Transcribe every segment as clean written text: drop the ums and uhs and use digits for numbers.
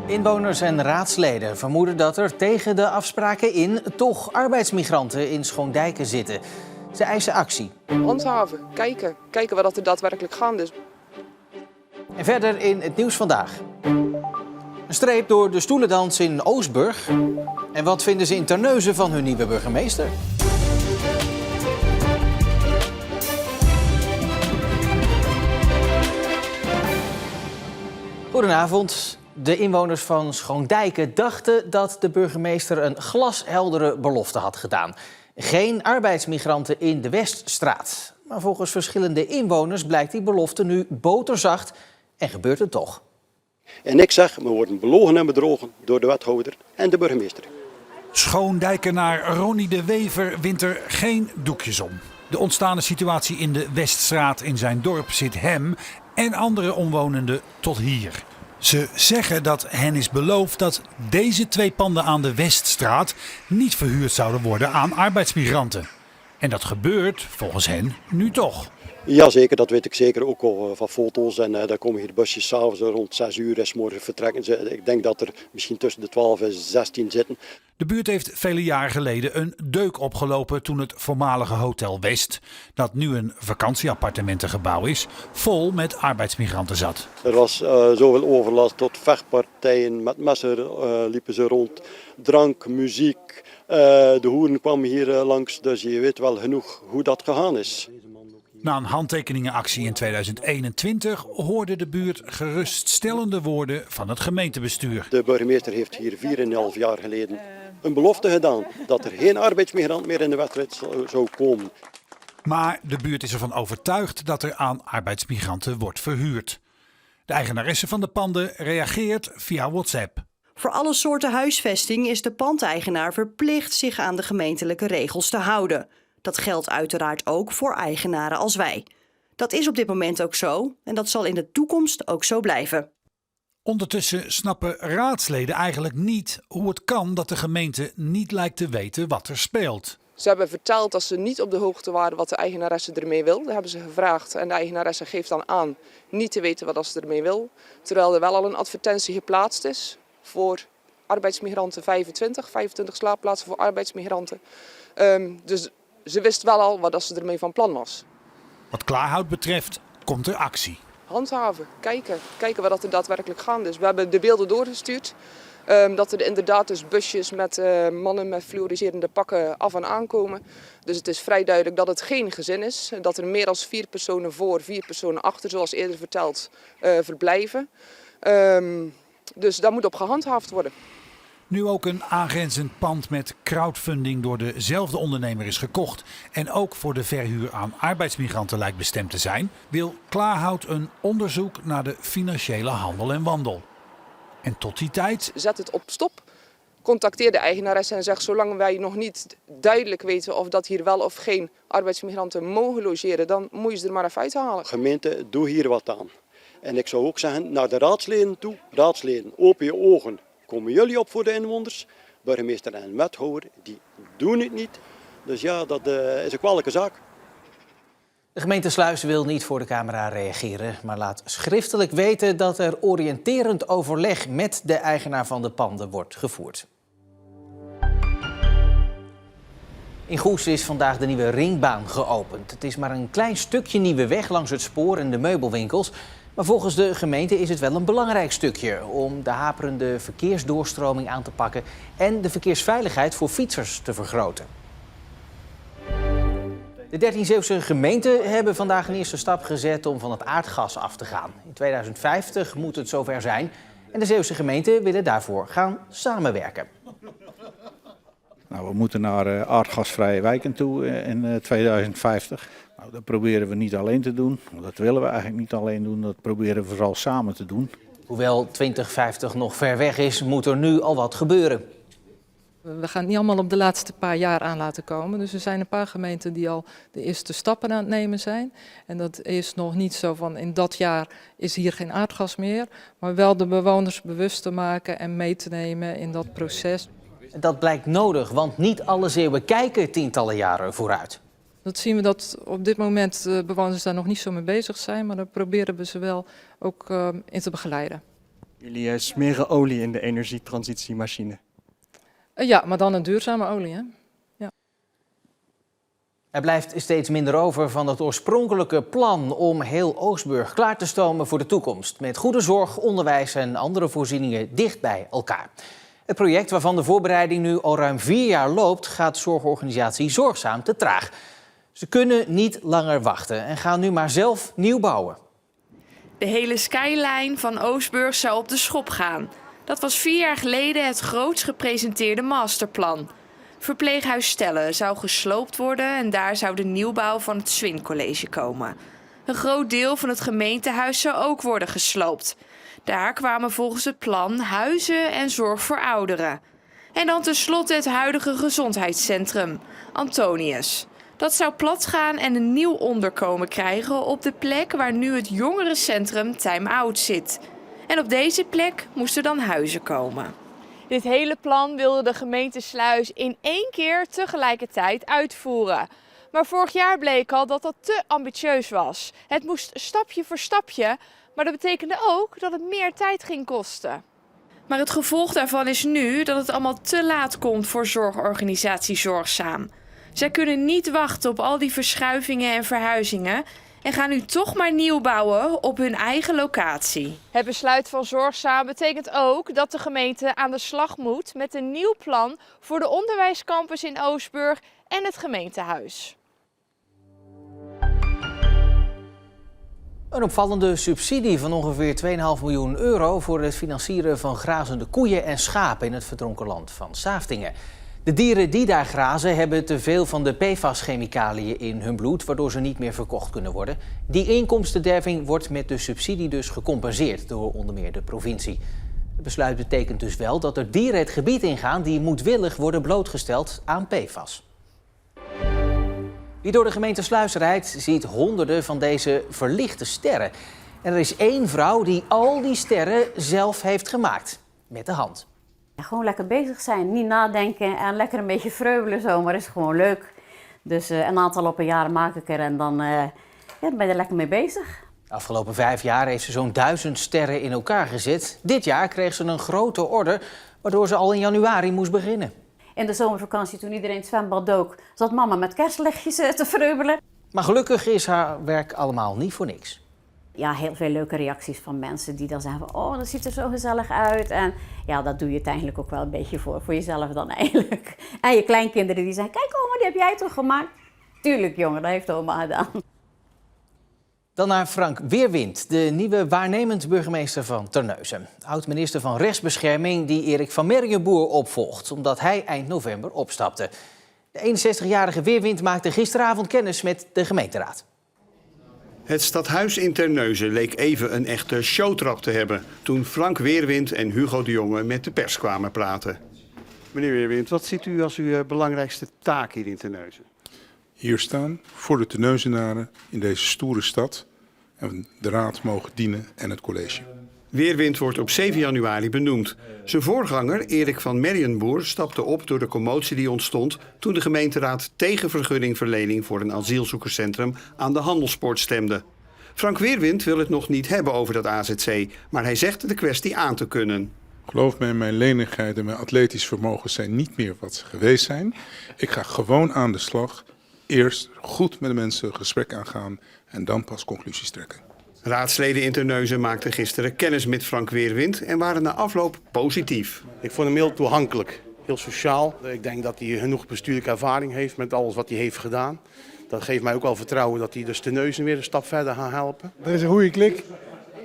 Inwoners en raadsleden vermoeden dat er tegen de afspraken in toch arbeidsmigranten in Schoondijken zitten. Ze eisen actie. Handhaven, kijken wat er daadwerkelijk gaande is. En verder in het nieuws vandaag. Een streep door de stoelendans in Oostburg. En wat vinden ze in Terneuzen van hun nieuwe burgemeester? Goedenavond. De inwoners van Schoondijken dachten dat de burgemeester een glasheldere belofte had gedaan. Geen arbeidsmigranten in de Weststraat. Maar volgens verschillende inwoners blijkt die belofte nu boterzacht en gebeurt het toch. En ik zeg, we worden belogen en bedrogen door de wethouder en de burgemeester. Schoondijkenaar Ronnie de Wever wint er geen doekjes om. De ontstane situatie in de Weststraat in zijn dorp zit hem en andere omwonenden tot hier. Ze zeggen dat hen is beloofd dat deze 2 panden aan de Weststraat niet verhuurd zouden worden aan arbeidsmigranten. En dat gebeurt volgens hen nu toch. Jazeker, dat weet ik zeker ook al van foto's. En daar komen hier busjes s'avonds rond 6 uur en 's morgens vertrekken ze. Ik denk dat er misschien tussen de 12 en 16 zitten. De buurt heeft vele jaren geleden een deuk opgelopen toen het voormalige Hotel West, dat nu een vakantieappartementengebouw is, vol met arbeidsmigranten zat. Er was zoveel overlast tot vechtpartijen, met messen liepen ze rond, drank, muziek. De hoeren kwamen hier langs, dus je weet wel genoeg hoe dat gegaan is. Na een handtekeningenactie in 2021 hoorde de buurt geruststellende woorden van het gemeentebestuur. De burgemeester heeft hier 4,5 jaar geleden een belofte gedaan dat er geen arbeidsmigrant meer in de wedstrijd zou komen. Maar de buurt is ervan overtuigd dat er aan arbeidsmigranten wordt verhuurd. De eigenaresse van de panden reageert via WhatsApp. Voor alle soorten huisvesting is de pandeigenaar verplicht zich aan de gemeentelijke regels te houden. Dat geldt uiteraard ook voor eigenaren als wij. Dat is op dit moment ook zo en dat zal in de toekomst ook zo blijven. Ondertussen snappen raadsleden eigenlijk niet hoe het kan dat de gemeente niet lijkt te weten wat er speelt. Ze hebben verteld dat ze niet op de hoogte waren wat de eigenaresse ermee wil. Dat hebben ze gevraagd en de eigenaresse geeft dan aan niet te weten wat ze ermee wil. Terwijl er wel al een advertentie geplaatst is voor arbeidsmigranten 25 slaapplaatsen voor arbeidsmigranten. Dus ze wist wel al wat ze ermee van plan was. Wat Klaarhout betreft komt er actie. Handhaven, kijken wat er daadwerkelijk gaande is. We hebben de beelden doorgestuurd. Dat er inderdaad dus busjes met mannen met fluoriserende pakken af en aankomen. Dus het is vrij duidelijk dat het geen gezin is. Dat er meer dan 4 personen voor, 4 personen achter, zoals eerder verteld, verblijven. Dus daar moet op gehandhaafd worden. Nu ook een aangrenzend pand met crowdfunding door dezelfde ondernemer is gekocht en ook voor de verhuur aan arbeidsmigranten lijkt bestemd te zijn, wil Klaarhout een onderzoek naar de financiële handel en wandel. En tot die tijd... Zet het op stop. Contacteer de eigenaresse en zeg zolang wij nog niet duidelijk weten of dat hier wel of geen arbeidsmigranten mogen logeren, dan moet je ze er maar even uithalen. Gemeente, doe hier wat aan. En ik zou ook zeggen naar de raadsleden toe. Raadsleden, open je ogen. Komen jullie op voor de inwoners? Burgemeester en wethouder, die doen het niet. Dus ja, dat is een kwalijke zaak. De gemeente Sluis wil niet voor de camera reageren, maar laat schriftelijk weten dat er oriënterend overleg met de eigenaar van de panden wordt gevoerd. In Goes is vandaag de nieuwe ringbaan geopend. Het is maar een klein stukje nieuwe weg langs het spoor en de meubelwinkels. Maar volgens de gemeente is het wel een belangrijk stukje om de haperende verkeersdoorstroming aan te pakken en de verkeersveiligheid voor fietsers te vergroten. De 13 Zeeuwse gemeenten hebben vandaag een eerste stap gezet om van het aardgas af te gaan. In 2050 moet het zover zijn en de Zeeuwse gemeenten willen daarvoor gaan samenwerken. Nou, we moeten naar aardgasvrije wijken toe in 2050. Nou, dat proberen we niet alleen te doen. Dat willen we eigenlijk niet alleen doen, dat proberen we vooral samen te doen. Hoewel 2050 nog ver weg is, moet er nu al wat gebeuren. We gaan het niet allemaal op de laatste paar jaar aan laten komen. Dus er zijn een paar gemeenten die al de eerste stappen aan het nemen zijn. En dat is nog niet zo van in dat jaar is hier geen aardgas meer. Maar wel de bewoners bewust te maken en mee te nemen in dat proces. Dat blijkt nodig, want niet alle Zeeuwen kijken tientallen jaren vooruit. Dat zien we dat op dit moment bewoners daar nog niet zo mee bezig zijn. Maar daar proberen we ze wel ook in te begeleiden. Jullie smeren olie in de energietransitiemachine. Ja, maar dan een duurzame olie, hè? Er blijft steeds minder over van het oorspronkelijke plan om heel Oostburg klaar te stomen voor de toekomst. Met goede zorg, onderwijs en andere voorzieningen dicht bij elkaar. Het project waarvan de voorbereiding nu al ruim 4 jaar loopt, gaat zorgorganisatie Zorgzaam te traag. Ze kunnen niet langer wachten en gaan nu maar zelf nieuw bouwen. De hele skyline van Oostburg zou op de schop gaan. Dat was 4 jaar geleden het grootst gepresenteerde masterplan. Verpleeghuis Stelle zou gesloopt worden en daar zou de nieuwbouw van het Swin College komen. Een groot deel van het gemeentehuis zou ook worden gesloopt. Daar kwamen volgens het plan huizen en zorg voor ouderen. En dan tenslotte het huidige gezondheidscentrum, Antonius. Dat zou platgaan en een nieuw onderkomen krijgen op de plek waar nu het jongerencentrum Time Out zit. En op deze plek moesten dan huizen komen. Dit hele plan wilde de gemeente Sluis in 1 keer tegelijkertijd uitvoeren. Maar vorig jaar bleek al dat dat te ambitieus was. Het moest stapje voor stapje, maar dat betekende ook dat het meer tijd ging kosten. Maar het gevolg daarvan is nu dat het allemaal te laat komt voor zorgorganisatie Zorgzaam. Zij kunnen niet wachten op al die verschuivingen en verhuizingen en gaan nu toch maar nieuw bouwen op hun eigen locatie. Het besluit van Zorgzaam betekent ook dat de gemeente aan de slag moet met een nieuw plan voor de onderwijscampus in Oostburg en het gemeentehuis. Een opvallende subsidie van ongeveer 2,5 miljoen euro voor het financieren van grazende koeien en schapen in het verdronken land van Saaftingen. De dieren die daar grazen hebben te veel van de PFAS-chemicaliën in hun bloed, waardoor ze niet meer verkocht kunnen worden. Die inkomstenderving wordt met de subsidie dus gecompenseerd door onder meer de provincie. Het besluit betekent dus wel dat er dieren het gebied ingaan die moedwillig worden blootgesteld aan PFAS. Wie door de gemeente Sluis rijdt, ziet honderden van deze verlichte sterren. En er is 1 vrouw die al die sterren zelf heeft gemaakt, met de hand. Gewoon lekker bezig zijn, niet nadenken en lekker een beetje vreubelen zo, maar is gewoon leuk. Dus een aantal op een jaar maak ik er en dan ben je er lekker mee bezig. De afgelopen 5 jaar heeft ze zo'n 1000 sterren in elkaar gezet. Dit jaar kreeg ze een grote order, waardoor ze al in januari moest beginnen. In de zomervakantie, toen iedereen het zwembad dook, zat mama met kerstlichtjes te vreubelen. Maar gelukkig is haar werk allemaal niet voor niks. Ja, heel veel leuke reacties van mensen die dan zeggen van, oh, dat ziet er zo gezellig uit. En ja, dat doe je uiteindelijk ook wel een beetje voor jezelf dan eigenlijk. En je kleinkinderen die zeggen, kijk oma, die heb jij toch gemaakt? Tuurlijk jongen, dat heeft oma gedaan. Dan naar Frank Weerwind, de nieuwe waarnemend burgemeester van Terneuzen. Oud-minister van Rechtsbescherming die Erik van Mergenboer opvolgt, omdat hij eind november opstapte. De 61-jarige Weerwind maakte gisteravond kennis met de gemeenteraad. Het stadhuis in Terneuzen leek even een echte showtrap te hebben toen Frank Weerwind en Hugo de Jonge met de pers kwamen praten. Meneer Weerwind, wat ziet u als uw belangrijkste taak hier in Terneuzen? Hier staan voor de Terneuzenaren in deze stoere stad en de raad mogen dienen en het college. Weerwind wordt op 7 januari benoemd. Zijn voorganger, Erik van Mergenboer, stapte op door de commotie die ontstond toen de gemeenteraad tegen vergunningverlening voor een asielzoekerscentrum aan de Handelspoort stemde. Frank Weerwind wil het nog niet hebben over dat AZC, maar hij zegt de kwestie aan te kunnen. Geloof me, mijn lenigheid en mijn atletisch vermogen zijn niet meer wat ze geweest zijn. Ik ga gewoon aan de slag. Eerst goed met de mensen gesprek aangaan en dan pas conclusies trekken. Raadsleden in Terneuzen maakten gisteren kennis met Frank Weerwind en waren na afloop positief. Ik vond hem heel toegankelijk, heel sociaal. Ik denk dat hij genoeg bestuurlijke ervaring heeft met alles wat hij heeft gedaan. Dat geeft mij ook wel vertrouwen dat hij dus Terneuzen weer een stap verder gaat helpen. Er is een goede klik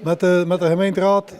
met de gemeenteraad,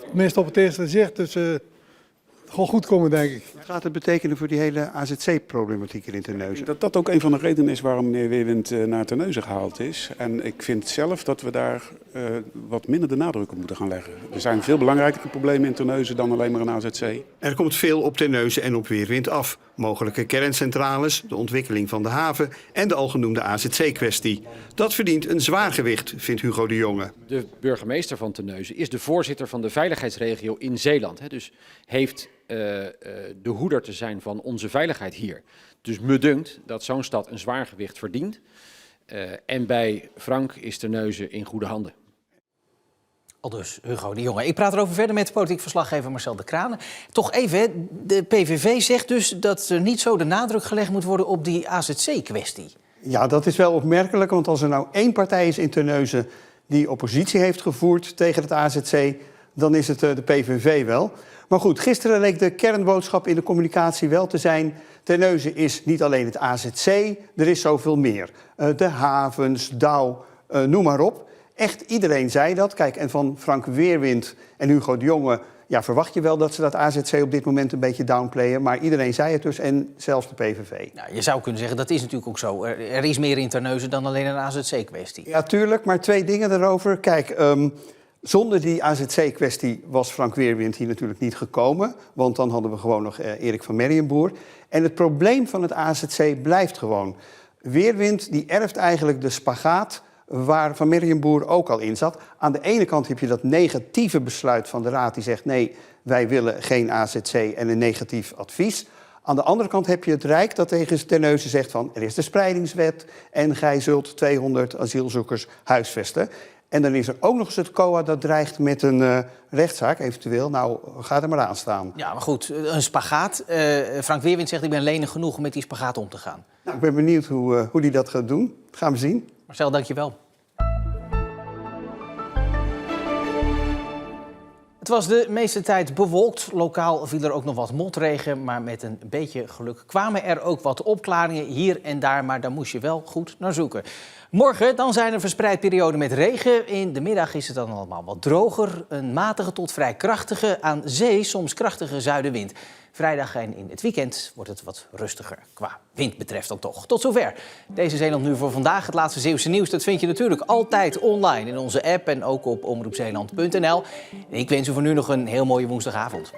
tenminste op het eerste zicht. Dus het gaat goed komen, denk ik. Wat gaat het betekenen voor die hele AZC-problematiek hier in Terneuzen? Dat ook een van de redenen is waarom meneer Weerwind naar Terneuzen gehaald is. En ik vind zelf dat we daar wat minder de nadruk op moeten gaan leggen. Er zijn veel belangrijkere problemen in Terneuzen dan alleen maar een AZC. Er komt veel op Terneuzen en op Weerwind af. Mogelijke kerncentrales, de ontwikkeling van de haven en de algenoemde AZC-kwestie. Dat verdient een zwaar gewicht, vindt Hugo de Jonge. De burgemeester van Terneuzen is de voorzitter van de veiligheidsregio in Zeeland. Dus heeft de hoeder te zijn van onze veiligheid hier. Dus me dunkt dat zo'n stad een zwaar gewicht verdient. En bij Frank is Terneuzen in goede handen. Aldus Hugo de Jonge. Ik praat erover verder met politiek verslaggever Marcel de Kranen. Toch even, hè, de PVV zegt dus dat er niet zo de nadruk gelegd moet worden op die AZC-kwestie. Ja, dat is wel opmerkelijk, want als er nou één partij is in Terneuzen die oppositie heeft gevoerd tegen het AZC, dan is het de PVV wel. Maar goed, gisteren leek de kernboodschap in de communicatie wel te zijn: Terneuzen is niet alleen het AZC, er is zoveel meer. De havens, Douw, noem maar op. Echt iedereen zei dat. Kijk, en van Frank Weerwind en Hugo de Jonge verwacht je wel dat ze dat AZC op dit moment een beetje downplayen. Maar iedereen zei het dus, en zelfs de PVV. Nou, je zou kunnen zeggen, dat is natuurlijk ook zo. Er is meer in Terneuzen dan alleen een AZC-kwestie. Ja, tuurlijk, maar 2 dingen daarover. Kijk, zonder die AZC-kwestie was Frank Weerwind hier natuurlijk niet gekomen. Want dan hadden we gewoon nog Erik van Merrienboer. En het probleem van het AZC blijft gewoon. Weerwind die erft eigenlijk de spagaat waar Van Merrienboer ook al in zat. Aan de ene kant heb je dat negatieve besluit van de Raad die zegt: nee, wij willen geen AZC en een negatief advies. Aan de andere kant heb je het Rijk dat tegen Terneuzen zegt van: er is de spreidingswet en gij zult 200 asielzoekers huisvesten. En dan is er ook nog eens het COA dat dreigt met een rechtszaak eventueel. Nou, ga er maar aan staan. Ja, maar goed, een spagaat. Frank Weerwind zegt: ik ben lenig genoeg om met die spagaat om te gaan. Nou, ik ben benieuwd hoe die dat gaat doen. Dat gaan we zien. Marcel, dank je wel. Het was de meeste tijd bewolkt. Lokaal viel er ook nog wat motregen, maar met een beetje geluk kwamen er ook wat opklaringen hier en daar, maar daar moest je wel goed naar zoeken. Morgen dan zijn er verspreid perioden met regen. In de middag is het dan allemaal wat droger. Een matige tot vrij krachtige, aan zee soms krachtige zuidenwind. Vrijdag en in het weekend wordt het wat rustiger qua wind betreft dan toch. Tot zover. Deze Zeeland Nu voor vandaag. Het laatste Zeeuwse nieuws, dat vind je natuurlijk altijd online in onze app en ook op omroepzeeland.nl. Ik wens u voor nu nog een heel mooie woensdagavond.